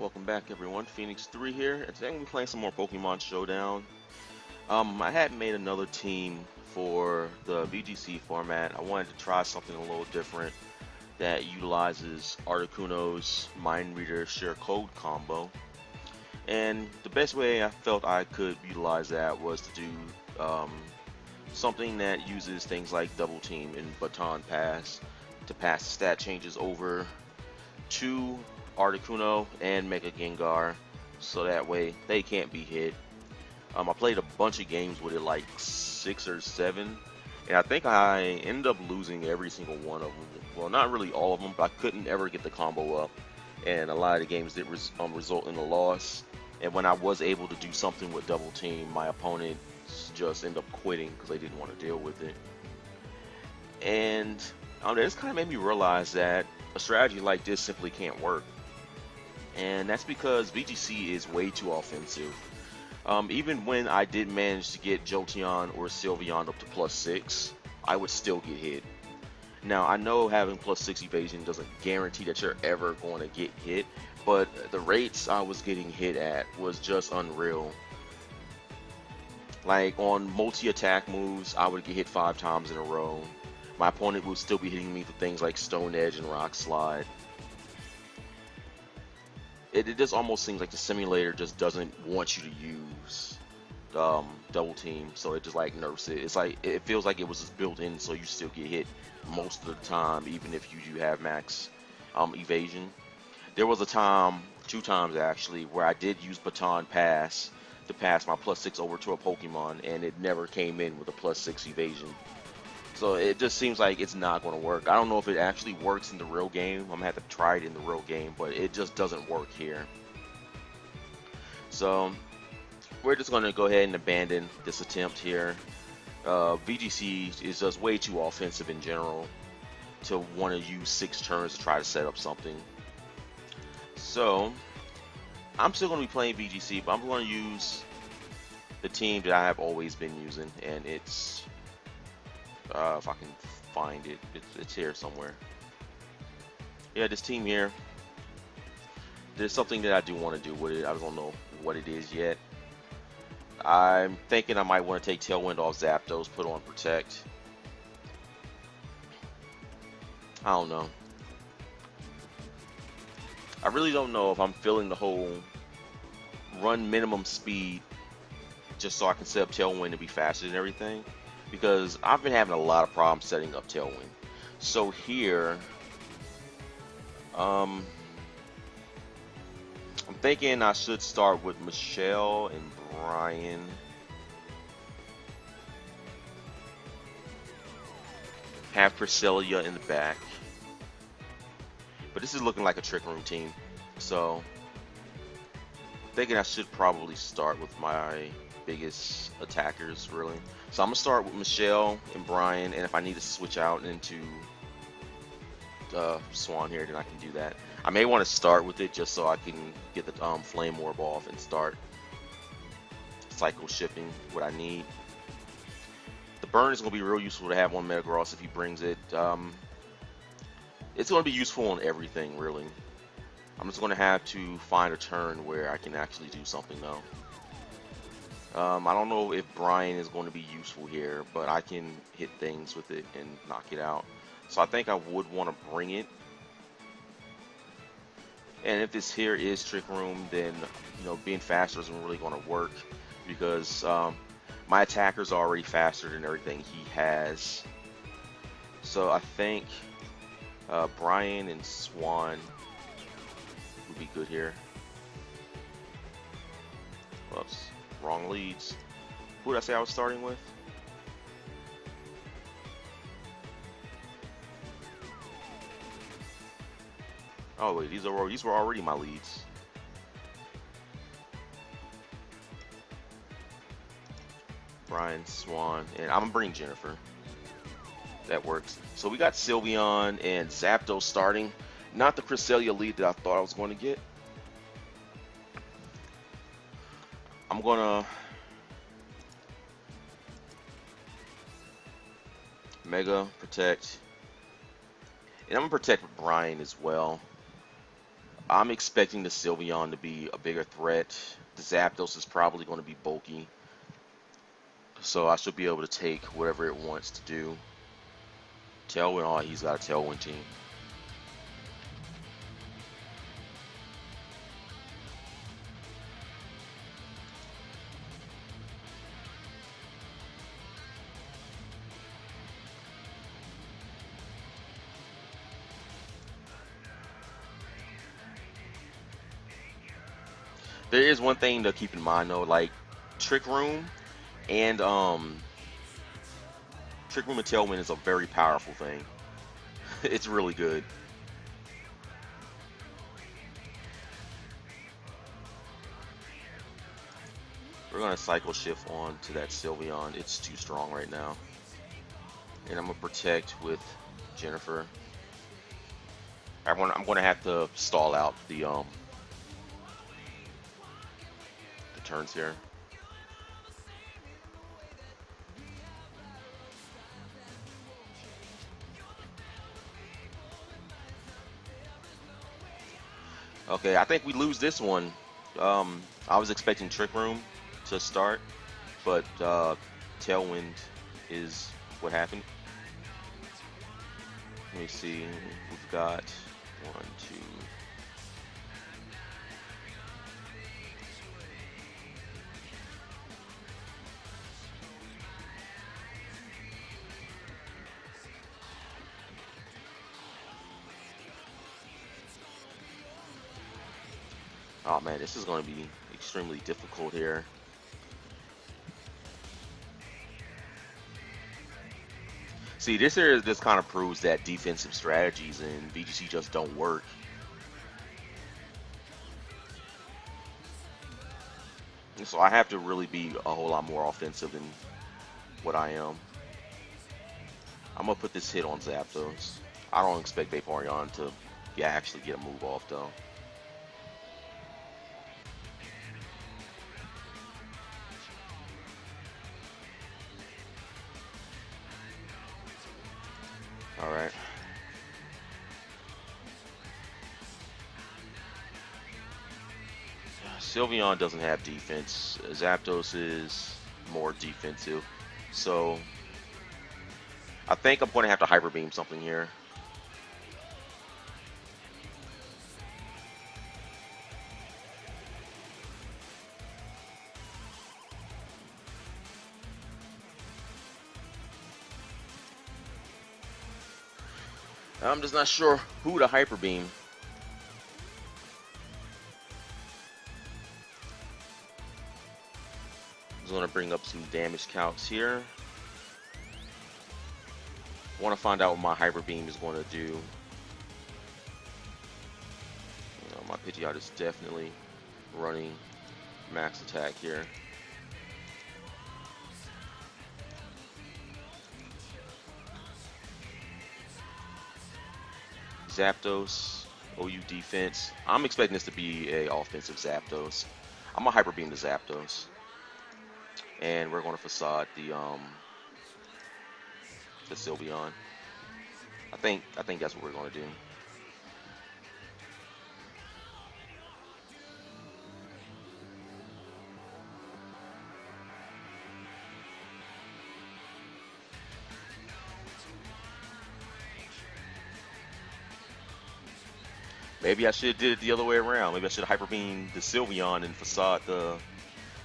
Welcome back everyone, Phoenix 3 here, and today we'll be playing some more Pokemon Showdown. I had made another team for the VGC format. I wanted to try something a little different that utilizes Articuno's Mind Reader Share Code combo. And the best way I felt I could utilize that was to do something that uses things like Double Team and Baton Pass to pass the stat changes over to Articuno and Mega Gengar, so that way they can't be hit. I played a bunch of games with it, like 6 or 7, and I think I ended up losing every single one of them. Well, not really all of them, but I couldn't ever get the combo up, and a lot of the games did result in a loss. And when I was able to do something with Double Team, my opponent just ended up quitting because they didn't want to deal with it. And this kind of made me realize that a strategy like this simply can't work. And that's because VGC is way too offensive. Even when I did manage to get Jolteon or Sylveon up to +6, I would still get hit. Now, I know having +6 evasion doesn't guarantee that you're ever going to get hit, but the rates I was getting hit at was just unreal. Like, on multi-attack moves, I would get hit 5 times in a row. My opponent would still be hitting me for things like Stone Edge and Rock Slide. It just almost seems like the simulator just doesn't want you to use Double Team, so it just like nerfs it. It's like it feels like it was just built in, so you still get hit most of the time, even if you do have max evasion. There was a time, 2 times actually, where I did use Baton Pass to pass my +6 over to a Pokemon, and it never came in with a +6 evasion. So it just seems like it's not going to work. I don't know if it actually works in the real game. I'm going to have to try it in the real game, but it just doesn't work here. So we're just going to go ahead and abandon this attempt here. VGC is just way too offensive in general to want to use 6 turns to try to set up something. So I'm still going to be playing VGC, but I'm going to use the team that I have always been using, and it's if I can find it, it's here somewhere. Yeah, this team here, there's something that I do want to do with it. I don't know what it is yet. I'm thinking I might want to take Tailwind off Zapdos, put on Protect. I don't know. I really don't know if I'm feeling the whole run minimum speed just so I can set up Tailwind to be faster and everything, because I've been having a lot of problems setting up Tailwind. So here, I'm thinking I should start with Michelle and Brian. Have Cresselia in the back. But this is looking like a Trick Room team. So I'm thinking I should probably start with my biggest attackers, really. So I'm gonna start with Michelle and Brian, and if I need to switch out into Swan here, then I can do that. I may want to start with it just so I can get the Flame Orb off and start cycle shifting what I need. The burn is gonna be real useful to have on Metagross if he brings it. It's gonna be useful on everything, really. I'm just gonna have to find a turn where I can actually do something though. I don't know if Brian is going to be useful here, but I can hit things with it and knock it out. So I think I would want to bring it. And if this here is Trick Room, then being faster isn't really going to work, because my attacker's already faster than everything he has. So I think Brian and Swan would be good here. Whoops. Wrong leads. Who did I say I was starting with? Oh wait, these were already my leads. Brian, Swan, and I'm gonna bring Jennifer. That works. So we got Sylveon and Zapdos starting. Not the Cresselia lead that I thought I was going to get. I'm gonna Mega Protect, and I'm gonna protect Brian as well. I'm expecting the Sylveon to be a bigger threat. The Zapdos is probably going to be bulky, so I should be able to take whatever it wants to do. Tailwind, oh, he's got a Tailwind team. There is one thing to keep in mind though, like Trick Room and Trick Room and Tailwind is a very powerful thing. It's really good. We're gonna cycle shift on to that Sylveon. It's too strong right now. And I'm gonna protect with Jennifer. I'm gonna have to stall out the turns here. Okay, I think we lose this one. I was expecting Trick Room to start, but Tailwind is what happened. Let me see. We've got 1, 2. Oh man, this is going to be extremely difficult here. See, this here just kind of proves that defensive strategies in VGC just don't work. And so I have to really be a whole lot more offensive than what I am. I'm gonna put this hit on Zapdos. I don't expect Vaporeon to actually get a move off though. Alright. Sylveon doesn't have defense. Zapdos is more defensive. So I think I'm going to have to Hyper Beam something here. I'm just not sure who to Hyper Beam. I'm going to bring up some damage counts here. I want to find out what my Hyper Beam is going to do. You know, my Pidgeot is definitely running max attack here. Zapdos, OU defense. I'm expecting this to be a offensive Zapdos. I'm gonna Hyper Beam the Zapdos, and we're going to Facade the Sylveon. I think that's what we're going to do. Maybe I should have did it the other way around. Maybe I should have Hyper Beam the Sylveon and Facade the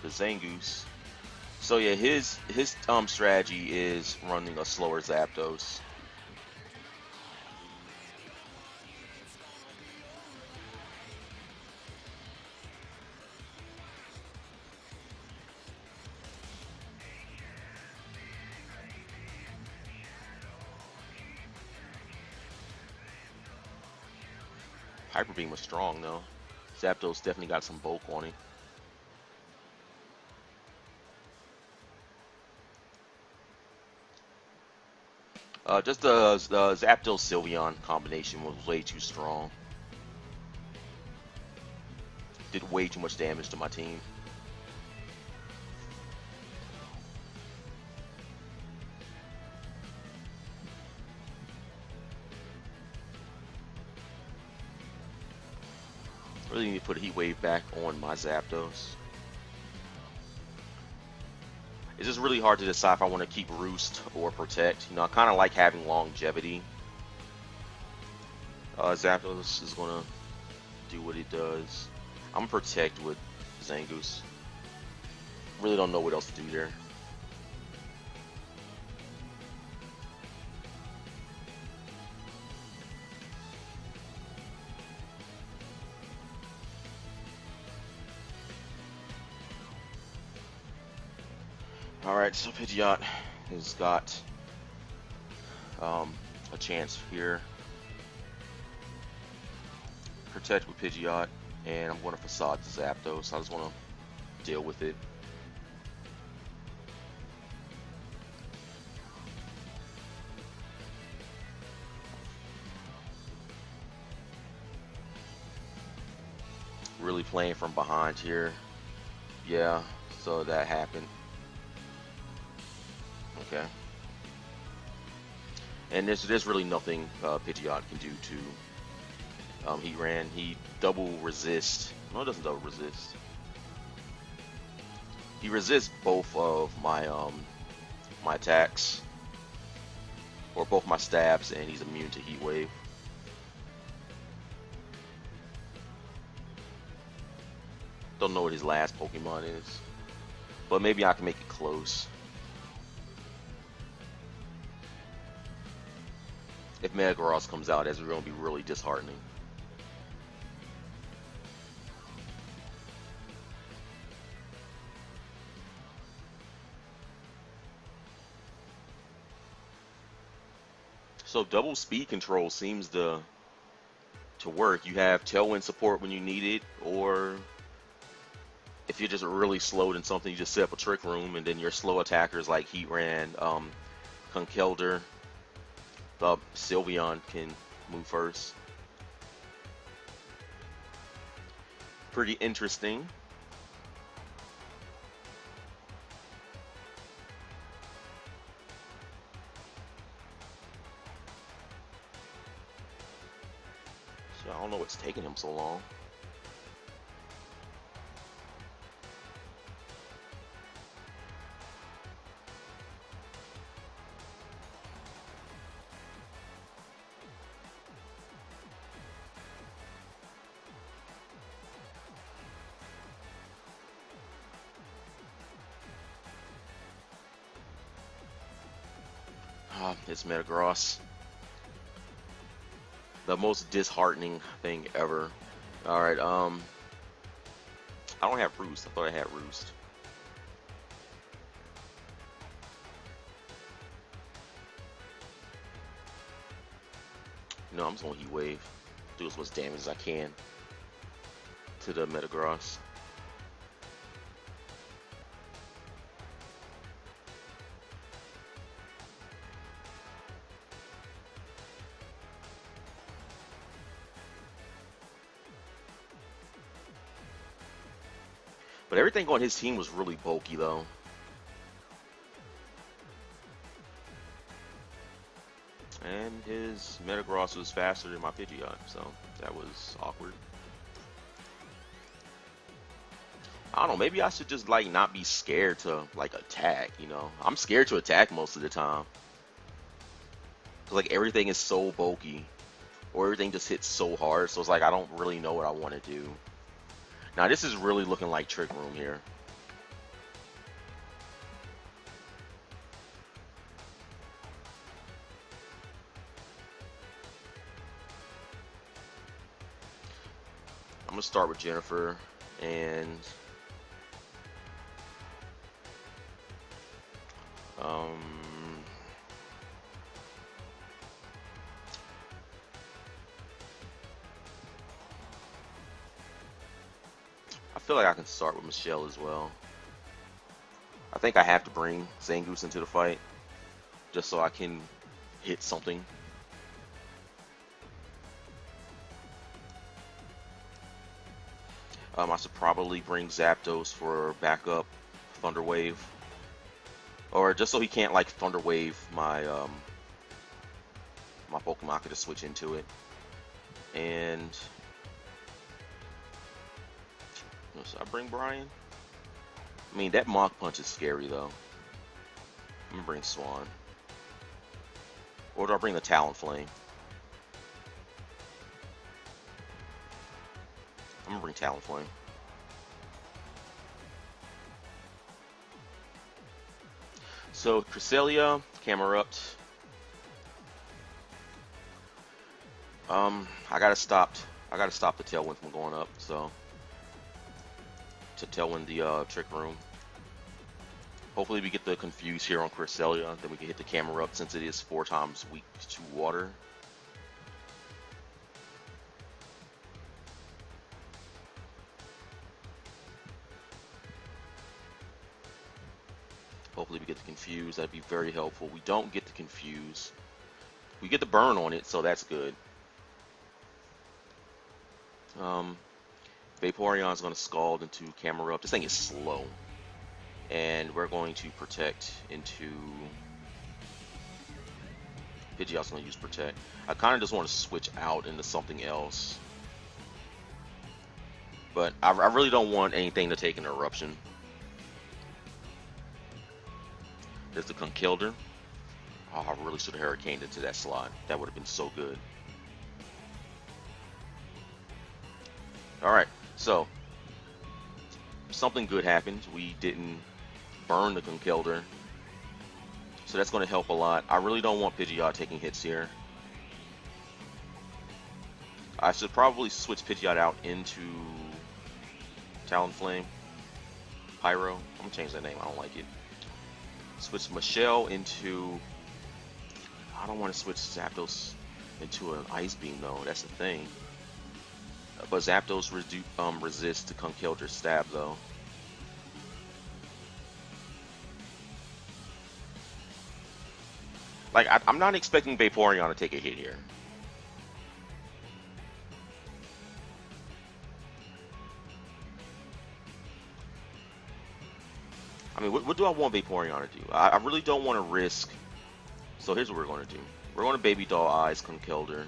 Zangoose. So yeah, his strategy is running a slower Zapdos. Hyper Beam was strong though. Zapdos definitely got some bulk on it. Just the Zapdos Sylveon combination was way too strong. Did way too much damage to my team. Really need to put a Heat Wave back on my Zapdos. It's just really hard to decide if I want to keep Roost or Protect. You know, I kind of like having longevity. Zapdos is going to do what it does. I'm going to Protect with Zangoose. Really don't know what else to do there. Alright, so Pidgeot has got a chance here. Protect with Pidgeot, and I'm going to Facade to Zapdos, so I just want to deal with it. Really playing from behind here. Yeah, so that happened. Okay. And there's really nothing Pidgeot can do to Heat Ran. He double resist. No, it doesn't double resist. He resists both of my my attacks, or both my stabs, and he's immune to Heat Wave. Don't know what his last Pokemon is, but maybe I can make it close. If Metagross comes out, that's going to be really disheartening. So double speed control seems to work. You have Tailwind support when you need it, or if you're just really slowed in something, you just set up a Trick Room, and then your slow attackers like Heatran, Conkeldurr, Sylveon can move first. Pretty interesting. So I don't know what's taking him so long. It's Metagross. The most disheartening thing ever. Alright, I don't have Roost. I thought I had Roost. No, I'm just gonna Heat Wave. Do as much damage as I can to the Metagross. But everything on his team was really bulky, though. And his Metagross was faster than my Pidgeot, so that was awkward. I don't know, maybe I should just, like, not be scared to, like, attack, you know? I'm scared to attack most of the time. Because, like, everything is so bulky. Or everything just hits so hard, so it's like I don't really know what I want to do. Now this is really looking like Trick Room here. I'm gonna start with Jennifer, and I feel like I can start with Michelle as well. I think I have to bring Zangoose into the fight just so I can hit something. I should probably bring Zapdos for backup Thunder Wave, or just so he can't like Thunder Wave my my Pokemon. I could just switch into it, and Should I bring Brian? I mean, that Mach Punch is scary, though. I'm gonna bring Swan. Or do I bring the Talonflame? I'm gonna bring Talonflame. So, Cresselia, Camerupt. I gotta stop the Tailwind from going up, so to Tailwind the Trick Room. Hopefully we get the Confuse here on Cresselia, then we can hit the Camerupt since it is 4 times weak to water. Hopefully we get the Confuse, that'd be very helpful. We don't get the Confuse. We get the burn on it, so that's good. Vaporeon's going to Scald into Camerupt. This thing is slow. And we're going to Protect into... Pidgeot's going to use Protect. I kind of just want to switch out into something else. But I really don't want anything to take an Eruption. There's the Conkeldurr. Oh, I really should have Hurricaned into that slot. That would have been so good. Alright, so something good happened. We didn't burn the Conkeldurr, so that's going to help a lot. I really don't want Pidgeot taking hits here. I should probably switch Pidgeot out into Talonflame. Pyro. I'm going to change that name. I don't like it. Switch Michelle into... I don't want to switch Zapdos into an Ice Beam, though. That's the thing. But Zapdos resists the Conkeldurr stab, though. Like, I'm not expecting Vaporeon to take a hit here. I mean, what do I want Vaporeon to do? I really don't want to risk. So here's what we're going to do. We're going to Baby Doll Eyes Conkeldurr.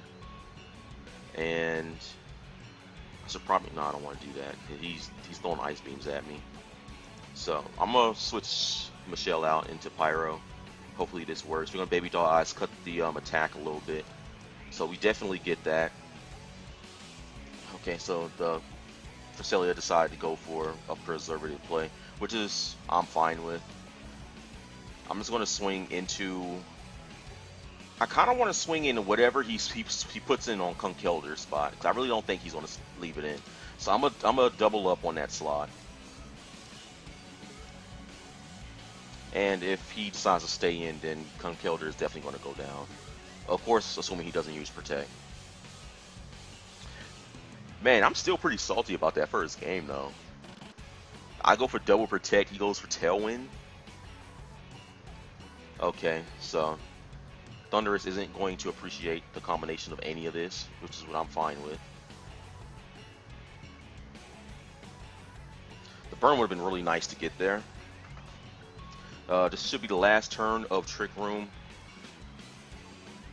And... I should probably... No, I don't want to do that. He's throwing Ice Beams at me. So, I'm going to switch Michelle out into Pyro. Hopefully this works. We're going to Baby Doll Eyes, cut the attack a little bit. So we definitely get that. Okay, so the Cresselia decided to go for a Preservative play, which is I'm fine with. I'm just going to swing into... I kind of want to swing into whatever he puts in on Conkeldurr's spot, because I really don't think he's going to leave it in. So I'm gonna double up on that slot. And if he decides to stay in, then Conkeldurr is definitely going to go down. Of course, assuming he doesn't use Protect. Man, I'm still pretty salty about that first game, though. I go for double Protect, he goes for Tailwind. Okay, so... Thundurus isn't going to appreciate the combination of any of this, which is what I'm fine with. The burn would have been really nice to get there. This should be the last turn of Trick Room.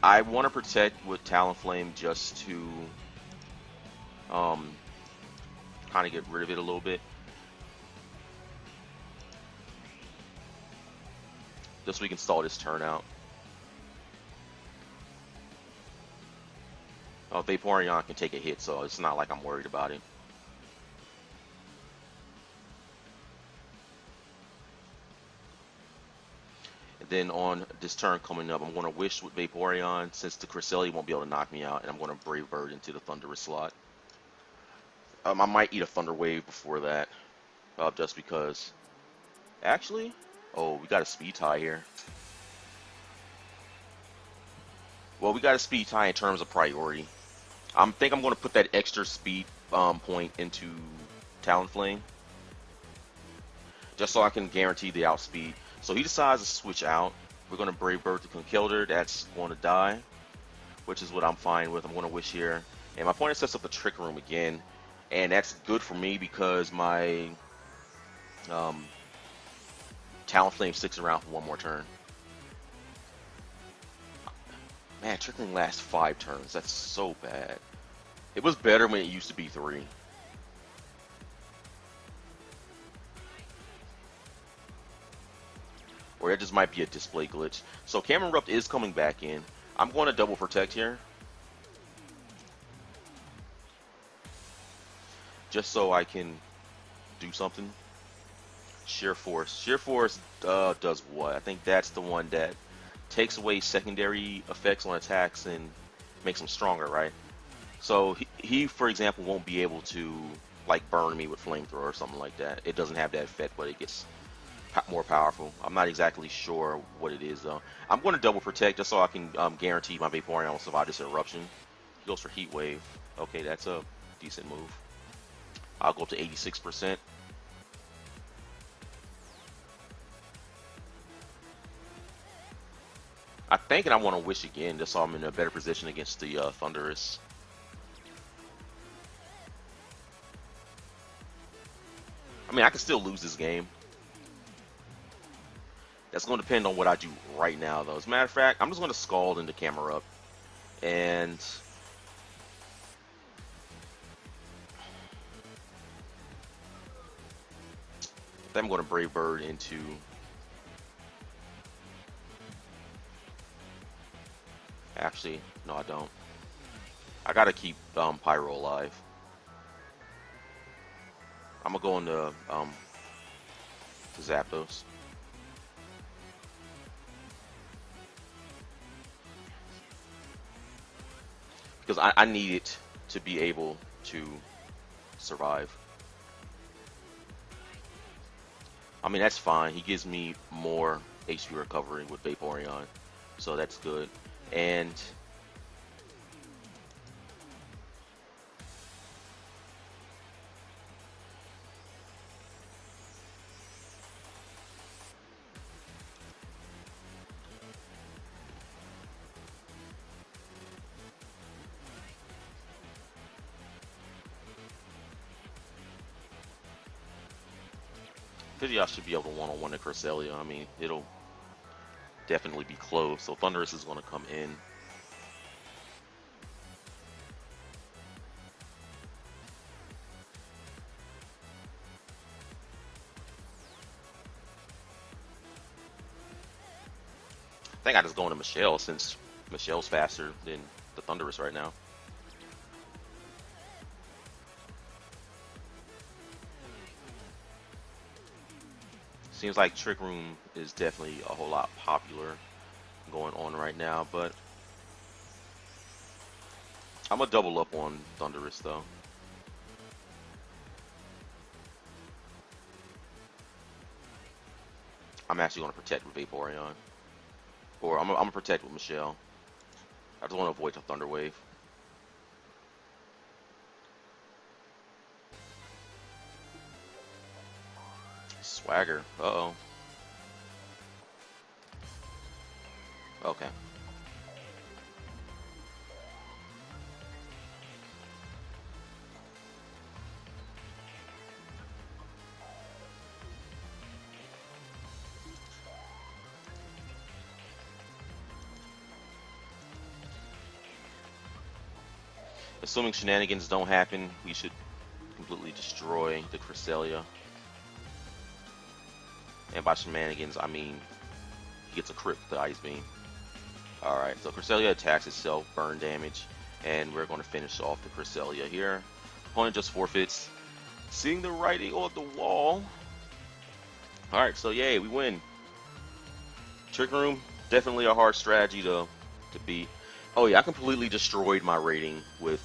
I want to Protect with Talonflame just to kind of get rid of it a little bit. Just so we can stall this turn out. Vaporeon can take a hit, so it's not like I'm worried about it. And then on this turn coming up, I'm going to Wish with Vaporeon, since the Cresselia won't be able to knock me out, and I'm going to Brave Bird into the Thundurus slot. I might eat a Thunder Wave before that, just because. Actually, oh, we got a speed tie here. Well, we got a speed tie in terms of priority. I think I'm going to put that extra speed point into Talonflame, just so I can guarantee the outspeed. So he decides to switch out. We're going to Brave Bird to Conkeldurr. That's going to die, which is what I'm fine with. I'm going to Wish here. And my opponent sets up the Trick Room again. And that's good for me because my Talonflame sticks around for one more turn. Man, Trick Room lasts 5 turns. That's so bad. It was better when it used to be 3. Or that just might be a display glitch. So Camerupt is coming back in. I'm going to double protect here. Just so I can do something. Sheer Force. Sheer Force does what? I think that's the one that takes away secondary effects on attacks and makes them stronger, right? So he, for example, won't be able to like burn me with flamethrower or something like that. It doesn't have that effect, but it gets more powerful. I'm not exactly sure what it is though. I'm going to double protect just so I can guarantee my Vaporeon will survive this eruption. He goes for Heat Wave. Okay, that's a decent move. I'll go up to 86%. I think, and I want to wish again just so I'm in a better position against the Thunderous. I mean, I can still lose this game. That's going to depend on what I do right now, though. As a matter of fact, I'm just going to Scald into Camerupt. And then I'm going to Brave Bird into... Actually, no, I don't. I got to keep Pyro alive. I'm going to go into Zapdos. Because I need it to be able to survive. I mean, that's fine. He gives me more HP recovery with Vaporeon. So that's good. And Pidgeot should be able to one-on-one the Cresselia. I mean, it'll definitely be close. So Thunderous is going to come in. I think I just go into Michelle since Michelle's faster than the Thunderous right now. Seems like Trick Room is definitely a whole lot popular going on right now, but I'm gonna double up on Thunderous though. I'm actually gonna protect with Vaporeon, or I'm gonna protect with Michelle. I just want to avoid the Thunder Wave. Swagger. Uh-oh. Okay. Assuming shenanigans don't happen, we should completely destroy the Cresselia. And by shenanigans, I mean he gets a crit with the Ice Beam. Alright, so Cresselia attacks itself, burn damage, and we're going to finish off the Cresselia here. Opponent just forfeits. Seeing the writing on the wall. Alright, so yay, we win. Trick Room, definitely a hard strategy to beat. Oh yeah, I completely destroyed my rating with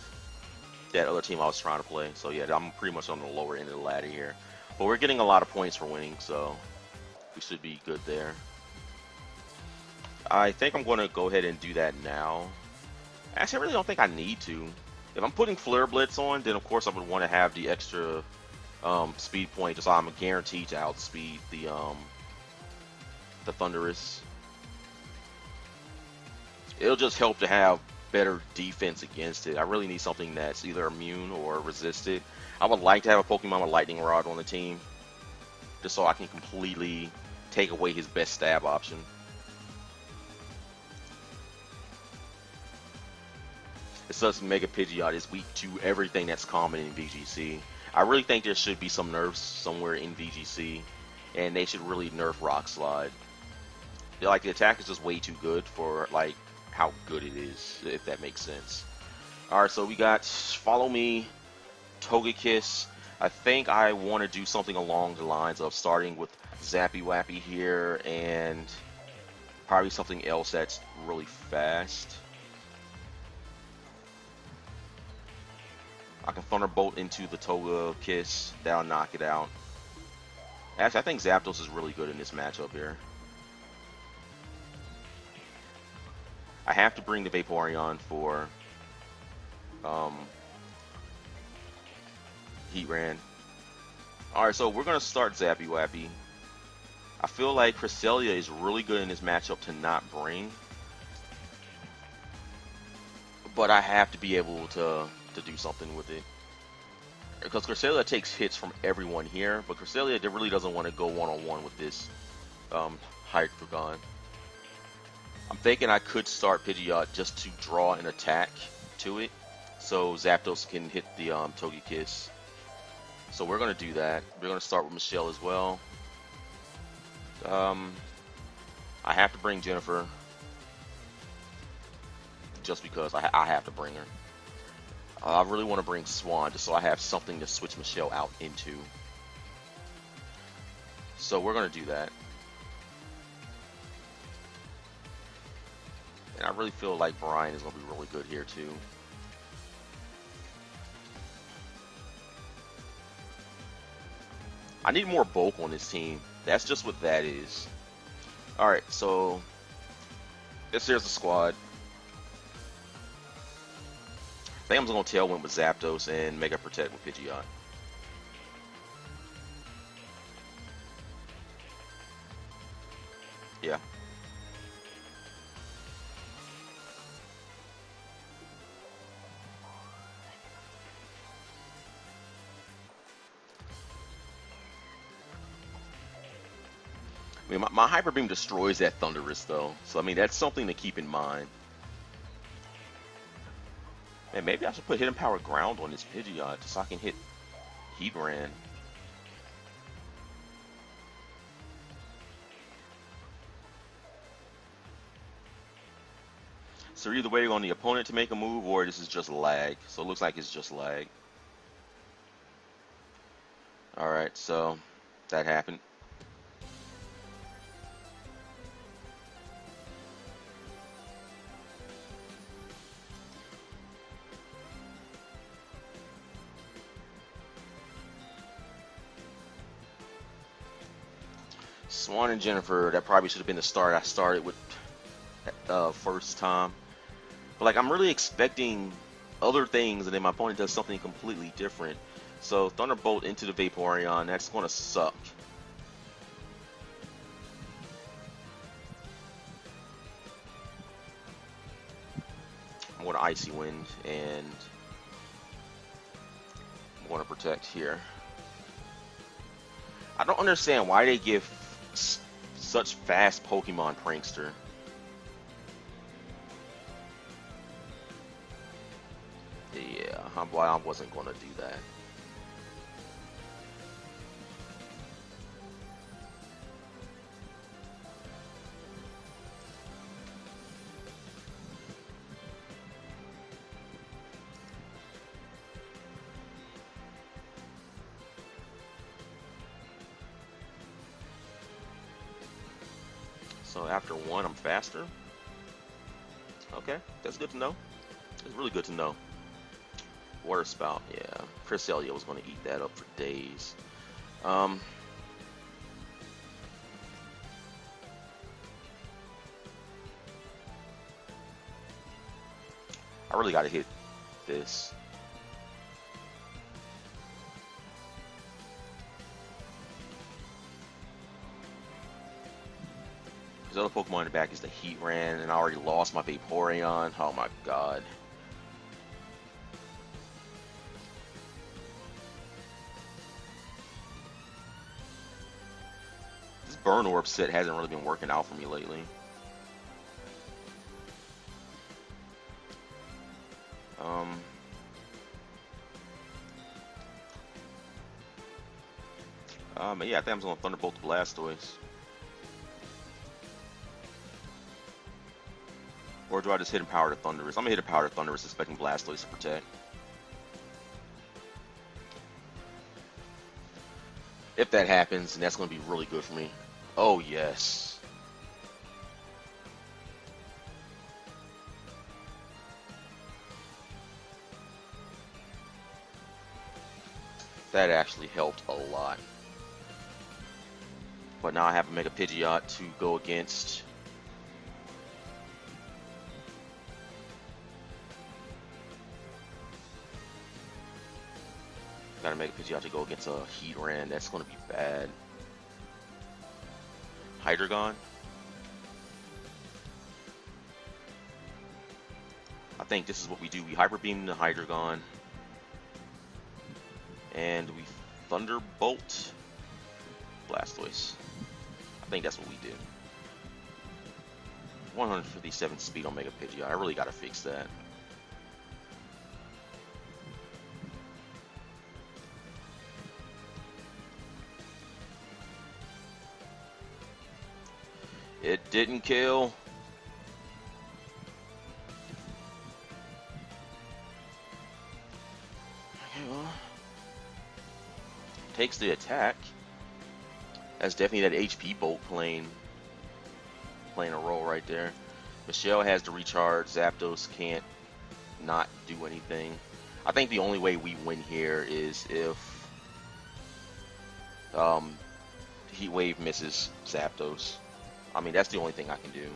that other team I was trying to play. So yeah, I'm pretty much on the lower end of the ladder here. But we're getting a lot of points for winning, so we should be good there. I think I'm going to go ahead and do that now. Actually, I really don't think I need to. If I'm putting Flare Blitz on, then of course I would want to have the extra speed point, just so I'm guaranteed to outspeed the Thunderous. It'll just help to have better defense against it. I really need something that's either immune or resisted. I would like to have a Pokemon with Lightning Rod on the team, just so I can completely take away his best stab option. It says Mega Pidgeot is weak to everything that's common in VGC. I really think there should be some nerfs somewhere in VGC, and they should really nerf Rock Slide. like the attack is just way too good for like how good it is, if that makes sense. All right, so we got Follow Me, Togekiss. I think I want to do something along the lines of starting with Zappy Wappy here and probably something else that's really fast. I can Thunderbolt into the Togekiss. That'll knock it out. Actually, I think Zapdos is really good in this matchup here. I have to bring the Vaporeon for Heatran. Alright, so we're going to start Zappy Wappy. I feel like Cresselia is really good in this matchup to not bring. But I have to be able to do something with it. Because Cresselia takes hits from everyone here, but Cresselia really doesn't want to go one-on-one with this Hydreigon. I'm thinking I could start Pidgeot just to draw an attack to it, so Zapdos can hit the Togekiss. So we're going to do that. We're going to start with Michelle as well. I have to bring Jennifer, just because I have to bring her. I really want to bring Swan, just so I have something to switch Michelle out into. So we're going to do that. And I really feel like Brian is going to be really good here too. I need more bulk on this team. That's just what that is. Alright, so there's the squad. I think I'm just going to Tailwind with Zapdos and Mega Protect with Pidgeot. Yeah. I mean, my Hyper Beam destroys that Thundurus, though. So, I mean, that's something to keep in mind. Man, maybe I should put Hidden Power Ground on this Pidgeot so I can hit Heatran. So either waiting on the opponent to make a move, or this is just lag. So it looks like it's just lag. Alright, so that happened. Swan and Jennifer, that probably should have been the start I started with first time. But like, I'm really expecting other things, and then my opponent does something completely different. So Thunderbolt into the Vaporeon, that's going to suck. I'm going to Icy Wind, and I'm going to Protect here. I don't understand why they give such fast Pokemon Prankster. Yeah, I wasn't going to do that. So after one, I'm faster. Okay, that's good to know. It's really good to know. Water Spout, yeah. Cresselia was going to eat that up for days. I really got to hit this. His other Pokemon in the back is the Heatran, and I already lost my Vaporeon. Oh my god. This Burn Orb set hasn't really been working out for me lately. Yeah, I think I'm just going to Thunderbolt the Blastoise. Or do I just hit him Power to Thunderous? I'm gonna hit a Power to Thunderous, expecting Blastoise to protect. If that happens, and that's gonna be really good for me. Oh yes. That actually helped a lot. But now I have to make a Pidgeot to go against. Gotta make a Pidgeot to go against a Heatran. That's gonna be bad. Hydreigon. I think this is what we do. We Hyper Beam the Hydreigon. And we Thunderbolt Blastoise. I think that's what we did. 157 speed on Mega Pidgeot. I really gotta fix that. It didn't kill. Okay, well, takes the attack. That's definitely that HP Bolt playing a role right there. Michelle has the recharge. Zapdos can't not do anything. I think the only way we win here is if Heat Wave misses Zapdos. I mean, that's the only thing I can do.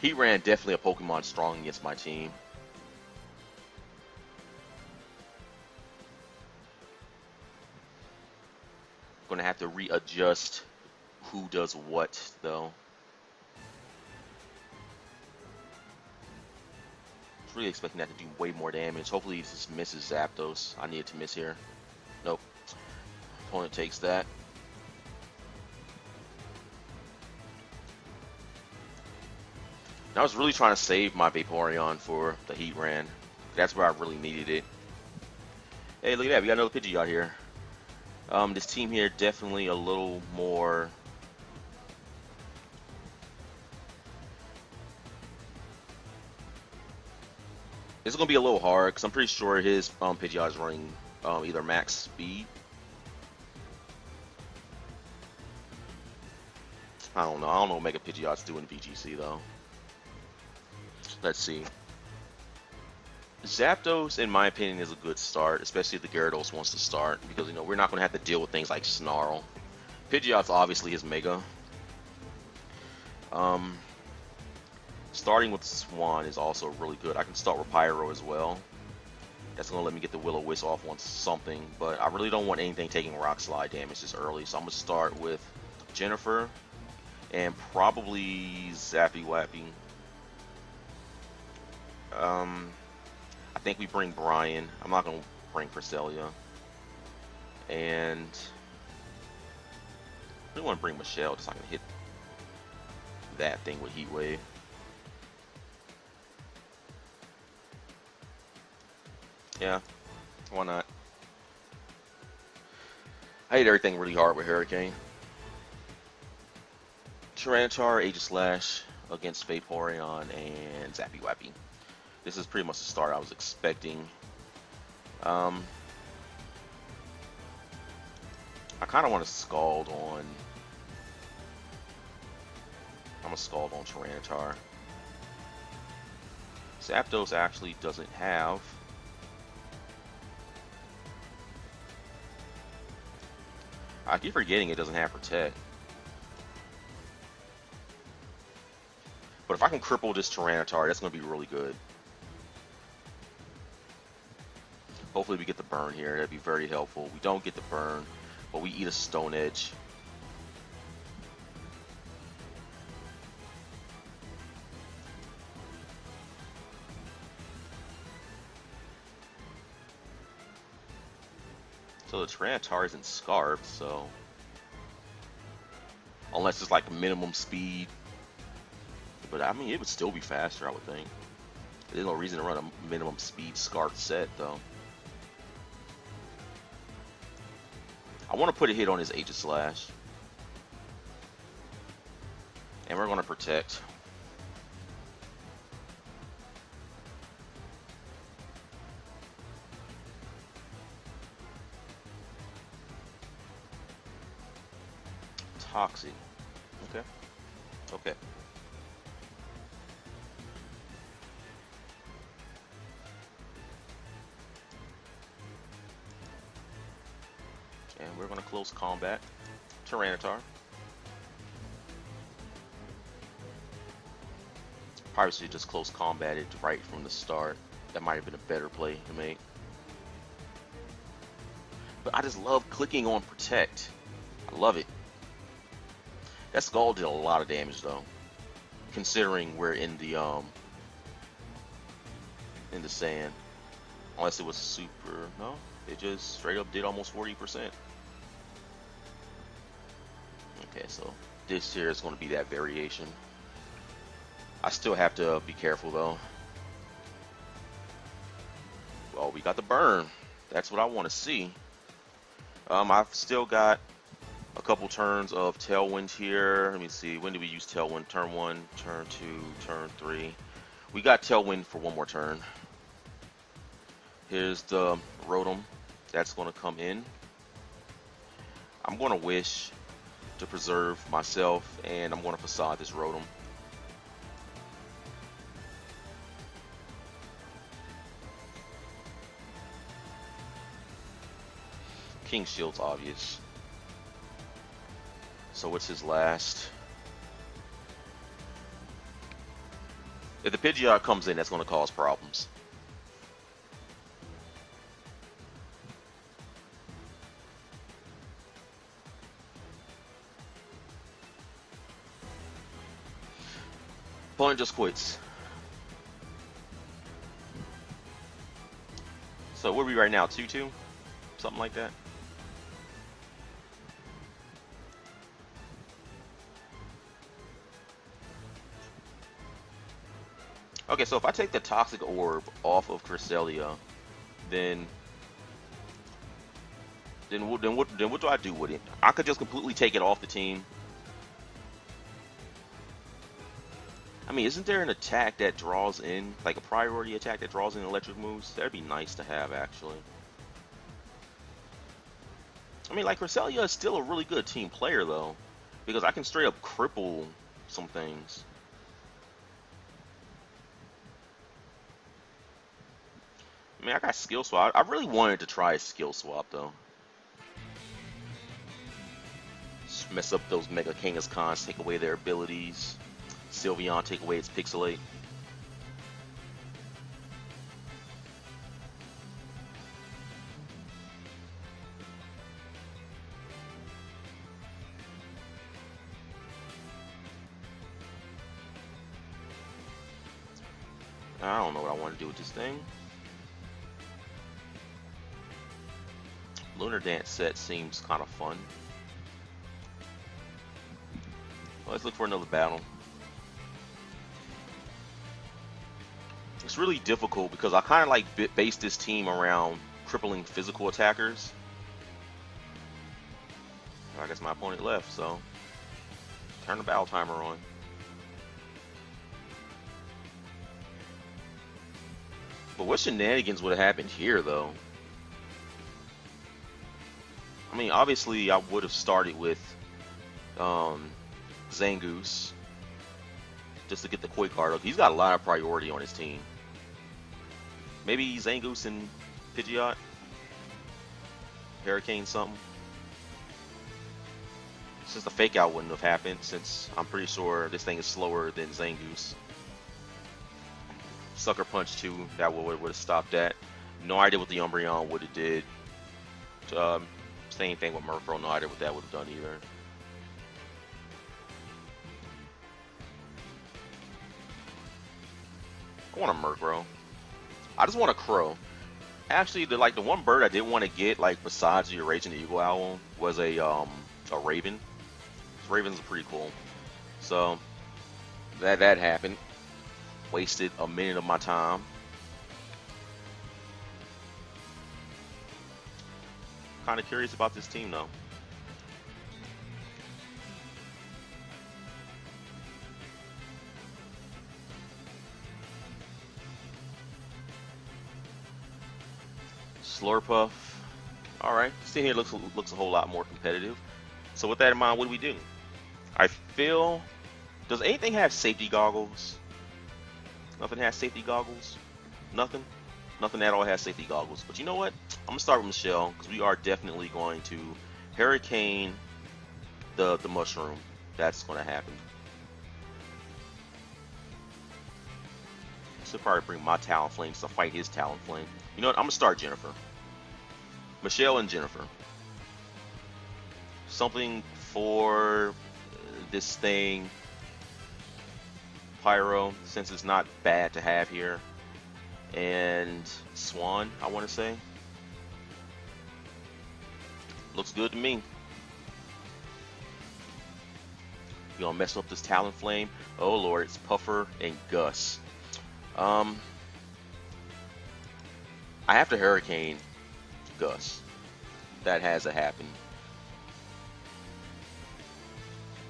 Heatran definitely a Pokemon strong against my team. Gonna have to readjust who does what though. Really expecting that to do way more damage. Hopefully he just misses Zapdos. I need it to miss here. Nope. Opponent takes that. I was really trying to save my Vaporeon for the Heatran. That's where I really needed it. Hey, look at that. We got another Pidgeot here. This team here definitely a little more. It's gonna be a little hard because I'm pretty sure his Pidgeot is running either max speed. I don't know. I don't know what Mega Pidgeot's doing in VGC though. Let's see. Zapdos, in my opinion, is a good start, especially if the Gyarados wants to start, because you know we're not going to have to deal with things like Snarl. Pidgeot's obviously his Mega. Starting with Swan is also really good. I can start with Pyro as well. That's going to let me get the Will-O-Wisp off on something, but I really don't want anything taking Rock Slide damage this early, so I'm going to start with Jennifer and probably Zappy Wappy. I think we bring Brian. I'm not going to bring Cresselia. And I really want to bring Michelle just so I can hit that thing with Heat Wave. Yeah, why not? I hit everything really hard with Hurricane. Tyranitar, Aegislash against Vaporeon and Zappy Wappy. This is pretty much the start I was expecting. I kind of want to Scald on. I'm gonna Scald on Tyranitar. Zapdos actually doesn't have. I keep forgetting it doesn't have Protect. But if I can cripple this Tyranitar, that's gonna be really good. Hopefully we get the burn here. That'd be very helpful. We don't get the burn, but we eat a Stone Edge. So the Tyranitar isn't scarfed, so unless it's like minimum speed. But I mean, it would still be faster, I would think. There's no reason to run a minimum speed scarf set, though. I want to put a hit on his Aegis Slash. And we're going to protect. Toxic. Okay. Okay. And we're going to close combat. Tyranitar. Probably should just close combated right from the start. That might have been a better play to make. But I just love clicking on protect. I love it. That skull did a lot of damage though, considering we're in the sand. Unless it was super, no, it just straight up did almost 40%. Okay, so this here is going to be that variation. I still have to be careful though. Well, we got the burn. That's what I want to see. I've still got a couple turns of Tailwind here. Let me see. When did we use Tailwind? Turn 1, turn 2, turn 3. We got Tailwind for one more turn. Here's the Rotom. That's going to come in. I'm going to Wish to preserve myself, and I'm going to Facade this Rotom. King Shield's obvious. So what's his last? If the Pidgeot comes in, that's going to cause problems. Opponent just quits. So where are we right now? 2-2? Something like that? Okay, so if I take the Toxic Orb off of Cresselia, then what do I do with it? I could just completely take it off the team. I mean, isn't there an attack that draws in, like a priority attack that draws in electric moves? That'd be nice to have, actually. I mean, like, Cresselia is still a really good team player, though, because I can straight up cripple some things. I mean, I got skill swap. I really wanted to try a skill swap, though. Just mess up those Mega Kangaskhan's, take away their abilities. Sylveon, take away its Pixelate. I don't know what I want to do with this thing. Lunar Dance set seems kind of fun. Well, let's look for another battle. It's really difficult because I kind of like base this team around crippling physical attackers. I guess my opponent left, so turn the battle timer on. But what shenanigans would have happened here, though? I mean, obviously, I would have started with Zangoose just to get the Koi card up. He's got a lot of priority on his team. Maybe Zangoose and Pidgeot? Hurricane something? Since the fake out wouldn't have happened, since I'm pretty sure this thing is slower than Zangoose. Sucker Punch 2, that would have stopped that. No idea what the Umbreon would have did. Same thing with Murkrow, no idea what that would have done either. I want a Murkrow. I just want a Crow. Actually, the one bird I did want to get, like besides the Raging Eagle Owl, was a Raven. Ravens are pretty cool. So that happened. Wasted a minute of my time. Kind of curious about this team though. Slurpuff. All right, this team here looks a whole lot more competitive. So with that in mind, what do we do? I feel. Does anything have safety goggles? Nothing has safety goggles. Nothing. Nothing at all has safety goggles. But you know what? I'm gonna start with Michelle because we are definitely going to hurricane the mushroom. That's gonna happen. Should probably bring my Talonflames to fight his Talonflame. You know what? I'm gonna start Jennifer. Michelle and Jennifer. Something for this thing. Pyro, since it's not bad to have here. And Swan, I want to say. Looks good to me. You gonna mess up this Talonflame? Oh lord, it's Puffer and Gus. I have to Hurricane Gus. That has to happen.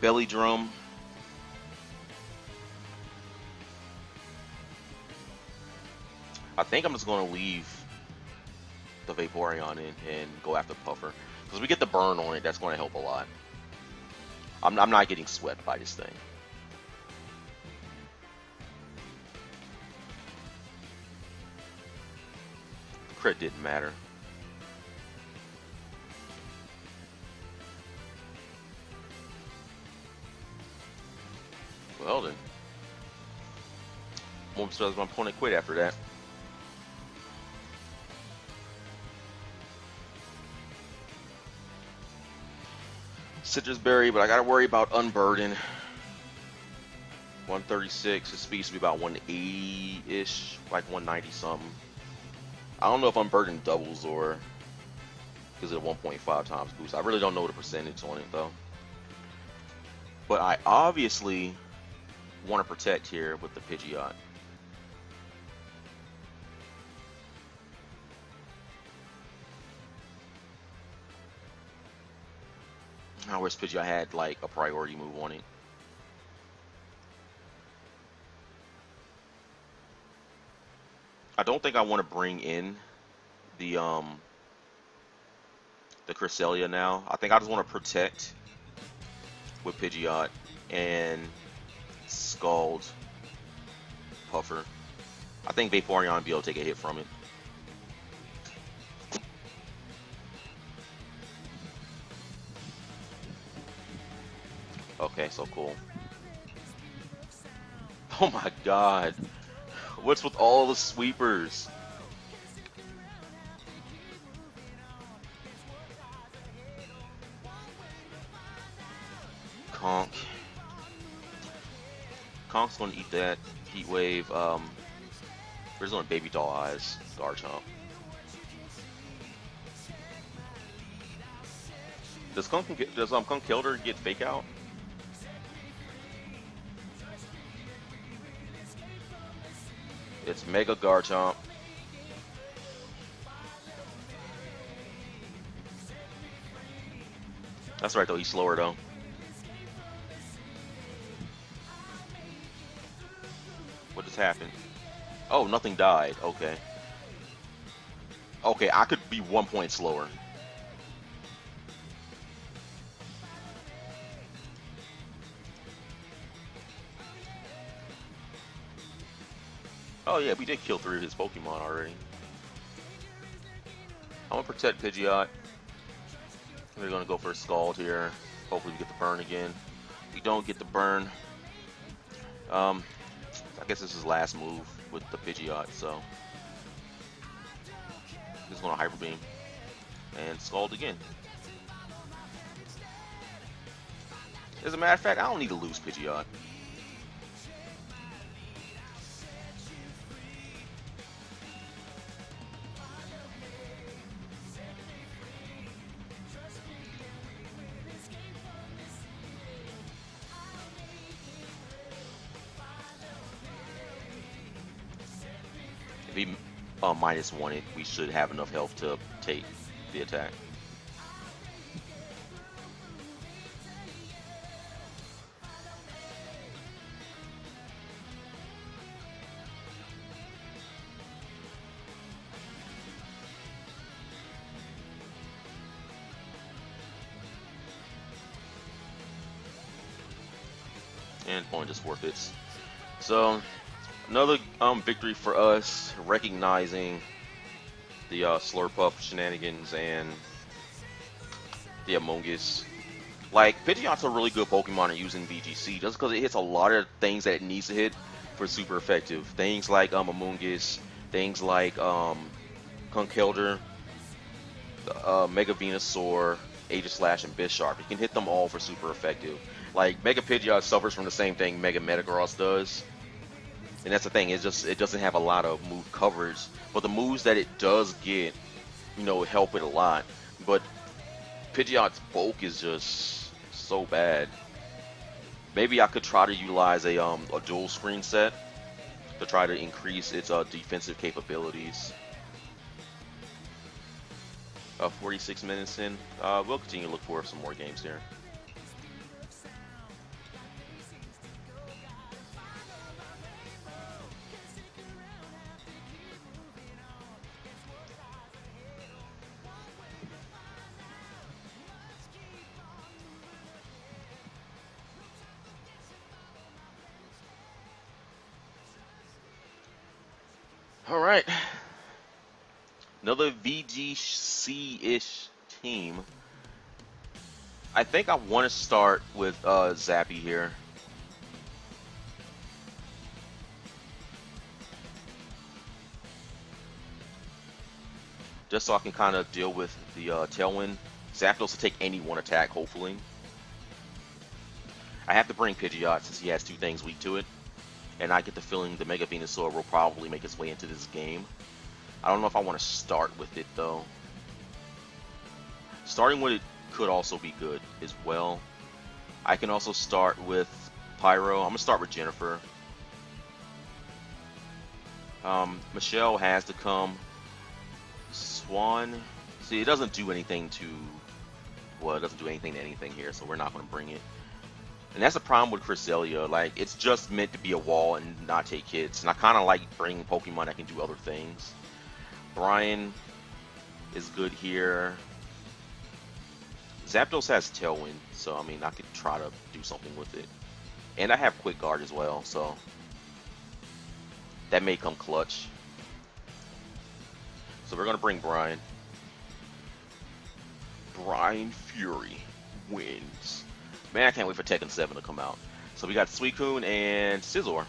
Belly Drum. I think I'm just going to leave the Vaporeon in and go after Puffer. Because we get the burn on it, that's going to help a lot. I'm not getting swept by this thing. Crit didn't matter. Well then. Won't surprise my opponent quit after that. Citrus Berry, but I gotta worry about Unburden. 136, his speed used to be about 180-ish, like 190 something. I don't know if Unburden doubles or is it a 1.5 times boost. I really don't know the percentage on it though. But I obviously want to protect here with the Pidgeot. I wish Pidgeot had like a priority move on it. I don't think I want to bring in the Cresselia now. I think I just want to protect with Pidgeot and Scald Puffer. I think Vaporeon will be able to take a hit from it. Okay, so cool. Oh my god. What's with all the sweepers? Conk. Conk's gonna eat that Heat Wave. Where's on Baby Doll Eyes? Garchomp. Does Conk Killer get Fake Out? It's Mega Garchomp. That's right though, he's slower though. What just happened? Oh, nothing died. Okay. Okay, I could be 1 point slower. Oh yeah, we did kill 3 of his Pokemon already. I'm gonna protect Pidgeot. We're gonna go for a Scald here. Hopefully we get the burn again. If we don't get the burn, I guess this is his last move with the Pidgeot, so he's gonna Hyper Beam and Scald again. As a matter of fact, I don't need to lose Pidgeot. -1 it, we should have enough health to take the attack. And point just forfeits. So another victory for us, recognizing the Slurpuff shenanigans and the Among Us. Like, Pidgeot's a really good Pokemon at using VGC just because it hits a lot of things that it needs to hit for super effective. Things like Among Us, things like Conkeldurr, Mega Venusaur, Aegislash, and Bisharp. You can hit them all for super effective. Like, Mega Pidgeot suffers from the same thing Mega Metagross does. And that's the thing, it doesn't have a lot of move coverage. But the moves that it does get, you know, help it a lot. But Pidgeot's bulk is just so bad. Maybe I could try to utilize a dual screen set to try to increase its defensive capabilities. 46 minutes in. We'll continue to look for some more games here. Alright. Another VGC-ish team. I think I want to start with Zappy here. Just so I can kind of deal with the Tailwind. Zapdos to take any one attack, hopefully. I have to bring Pidgeot since he has two things weak to it. And I get the feeling the Mega Venusaur will probably make its way into this game. I don't know if I want to start with it, though. Starting with it could also be good as well. I can also start with Pyro. I'm going to start with Jennifer. Michelle has to come. Swan. See, it doesn't do anything to... Well, it doesn't do anything to anything here, so we're not going to bring it. And that's the problem with Cresselia. Like, it's just meant to be a wall and not take hits. And I kind of like bringing Pokemon that can do other things. Brian is good here. Zapdos has Tailwind, so I mean, I could try to do something with it. And I have Quick Guard as well, so that may come clutch. So we're going to bring Brian. Brian Fury wins. Man, I can't wait for Tekken 7 to come out. So we got Suicune and Scizor.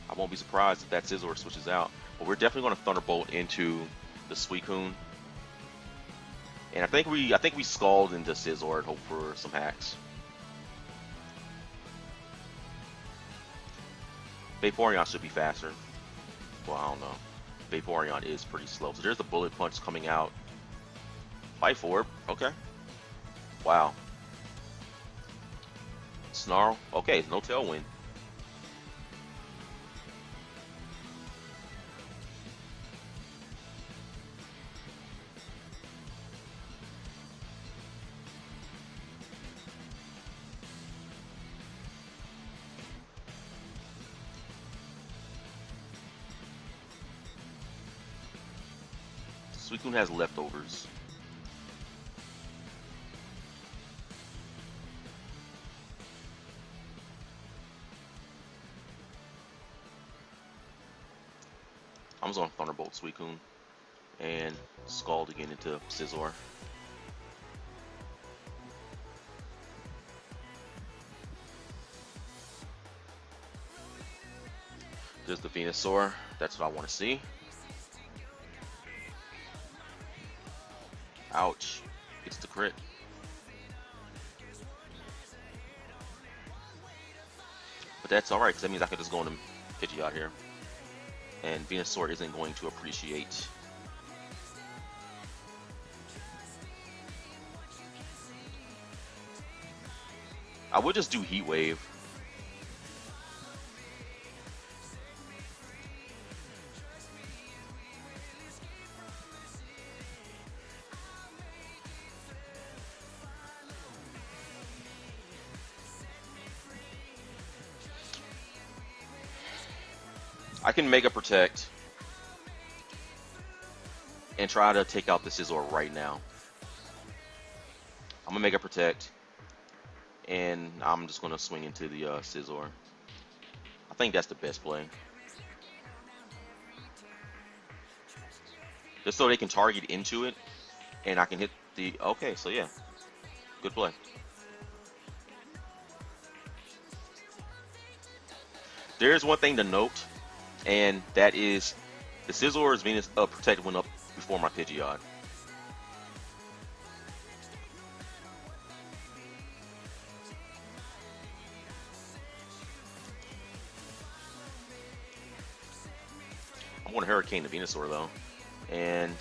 I won't be surprised if that Scizor switches out. But we're definitely going to Thunderbolt into the Suicune. And I think we Scald into Scizor and hope for some hacks. Vaporeon should be faster. Well, I don't know. Vaporeon is pretty slow. So there's the Bullet Punch coming out. Fight Orb. Okay. Wow. Snarl. Okay, no Tailwind. Suicune has leftovers. I'm just gonna Thunderbolt Suicune and Scald again into Scizor. There's the Venusaur. That's what I want to see. Ouch. It's the crit. But that's alright, because that means I can just go into Pidgeot here. And Venusaur isn't going to appreciate. I would just do Heat Wave. I can Mega Protect and try to take out the Scizor right now. I'm gonna Mega Protect, and I'm just gonna swing into the Scizor. I think that's the best play. Just so they can target into it, and I can hit the... Okay, so yeah, good play. There's one thing to note, and that is the Scizor's Venus Protect went up before my Pidgeot. I'm going to Hurricane the Venusaur though, and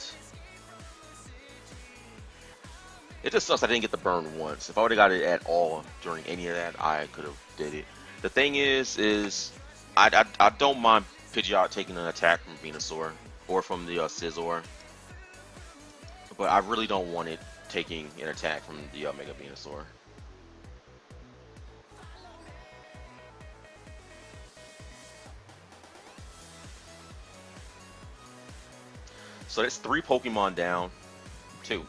it just sucks I didn't get the burn once. If I would have got it at all during any of that, I could have did it. The thing is I don't mind Pidgeot taking an attack from Venusaur or from the Scizor, but I really don't want it taking an attack from the Mega Venusaur. So that's 3 Pokemon down. 2.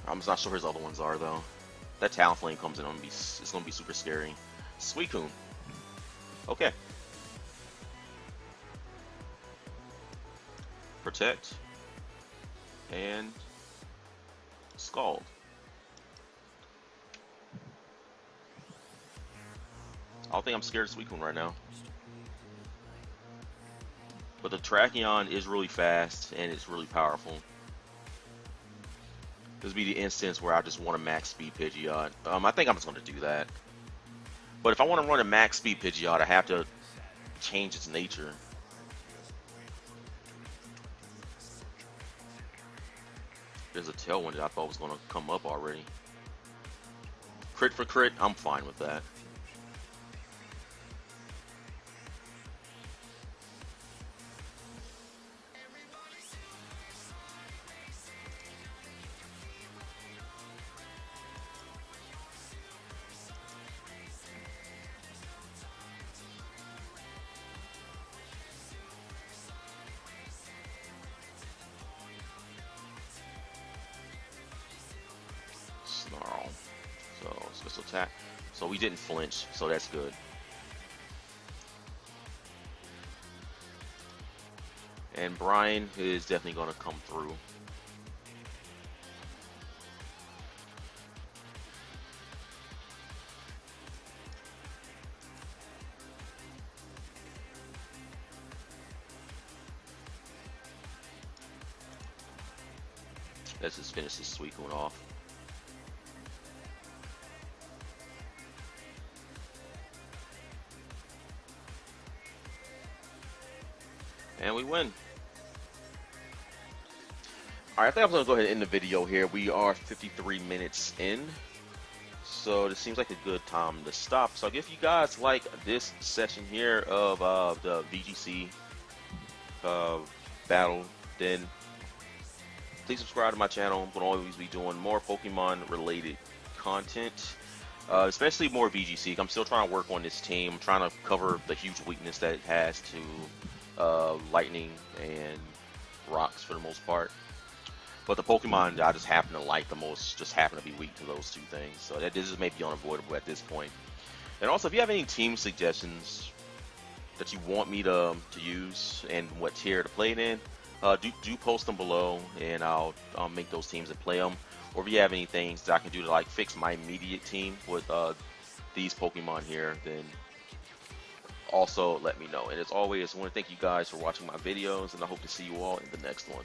I'm just not sure his other ones are though. That Talonflame comes in, it's gonna be super scary. Suicune. Okay. Protect. And Scald. I don't think I'm scared of Suicune right now. But the Tracheon is really fast and it's really powerful. This would be the instance where I just want a max speed Pidgeot. I think I'm just going to do that. But if I want to run a max speed Pidgeot, I have to change its nature. There's a Tailwind that I thought was going to come up already. Crit for crit, I'm fine with that. Snarl. So special attack. So we didn't flinch, so that's good. And Brian is definitely going to come through. Let's just finish this Suicune off. And we win. Alright, I think I'm going to go ahead and end the video here. We are 53 minutes in. So this seems like a good time to stop. So if you guys like this session here of the VGC battle, then please subscribe to my channel. I'm going to always be doing more Pokemon related content. Especially more VGC. I'm still trying to work on this team. I'm trying to cover the huge weakness that it has to lightning and rocks for the most part. But the Pokemon that I just happen to like the most just happen to be weak to those 2 things. So that this is maybe unavoidable at this point. And also, if you have any team suggestions that you want me to use and what tier to play it in, do post them below, and I'll make those teams and play them. Or if you have any things that I can do to like fix my immediate team with these Pokemon here, then also let me know. And as always, I want to thank you guys for watching my videos, and I hope to see you all in the next one.